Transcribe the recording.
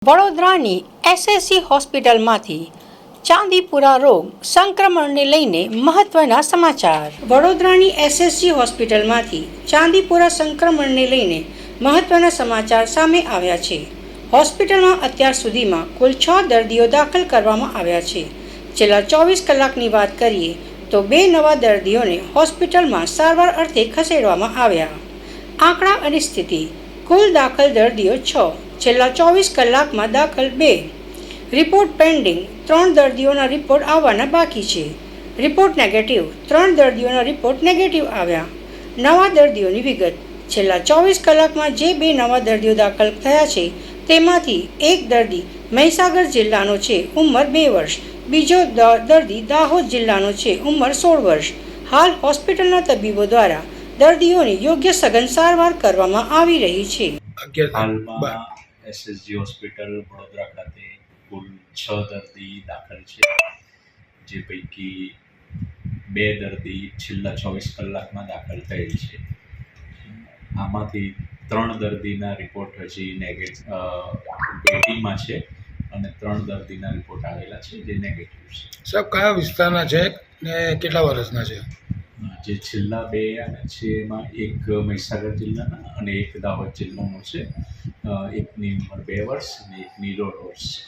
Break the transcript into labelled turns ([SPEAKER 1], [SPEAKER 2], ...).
[SPEAKER 1] વડોદરાની એસએસસી હોસ્પિટલમાંથી ચાંદીપુરા રોગ સંક્રમણને લઈને મહત્વના સમાચાર. વડોદરાની એસએસસી હોસ્પિટલમાંથી ચાંદીપુરા સંક્રમણને લઈને મહત્વના સમાચાર સામે આવ્યા છે. હોસ્પિટલમાં અત્યાર સુધીમાં કુલ 6 દર્દીઓ દાખલ કરવામાં આવ્યા છે. છેલ્લા 24 કલાકની વાત કરીએ તો 2 નવા દર્દીઓને હોસ્પિટલમાં સારવાર અર્થે ખસેડવામાં આવ્યા. આંકડા અને સ્થિતિ: કુલ દાખલ દર્દીઓ 6, છેલ્લા 24 કલાકમાં દાખલ 2, રિપોર્ટ પેન્ડિંગ 3 દર્દીઓના રિપોર્ટ આવવાના બાકી છે. રિપોર્ટ નેગેટિવ 3 દર્દીઓના રિપોર્ટ નેગેટિવ આવ્યા. નવા દર્દીઓની વિગત: છેલ્લા 24 કલાકમાં જે 2 નવા દર્દીઓ દાખલ થયા છે તેમાંથી એક દર્દી મહીસાગર જિલ્લાનો છે, ઉંમર 2 વર્ષ. બીજો દર્દી દાહોદ જિલ્લાનો છે, ઉંમર 16 વર્ષ. હાલ હોસ્પિટલના તબીબો દ્વારા દર્દીઓની યોગ્ય સઘન સારવાર કરવામાં આવી રહી છે.
[SPEAKER 2] હાલમાં એસએસજી હોસ્પિટલ વડોદરા ખાતે કુલ 6 દર્દી દાખલ છે, જે પૈકી 2 દર્દી છેલ્લા 24 કલાકમાં દાખલ થયેલ છે. આમાંથી 3 દર્દીના રિપોર્ટ હજી વેટિંગમાં છે અને 3 દર્દીના રિપોર્ટ આવેલા છે જે નેગેટિવ છે.
[SPEAKER 3] સાહેબ, કયા વિસ્તારના છે ને કેટલા વર્ષના છે?
[SPEAKER 2] જે છેલ્લા 2 છે એમાં એક મહીસાગર જિલ્લાના અને એક દાહોદ જિલ્લાનો છે. એકની ઉંમર 2 વર્ષ અને એકની 1.5 વર્ષ છે.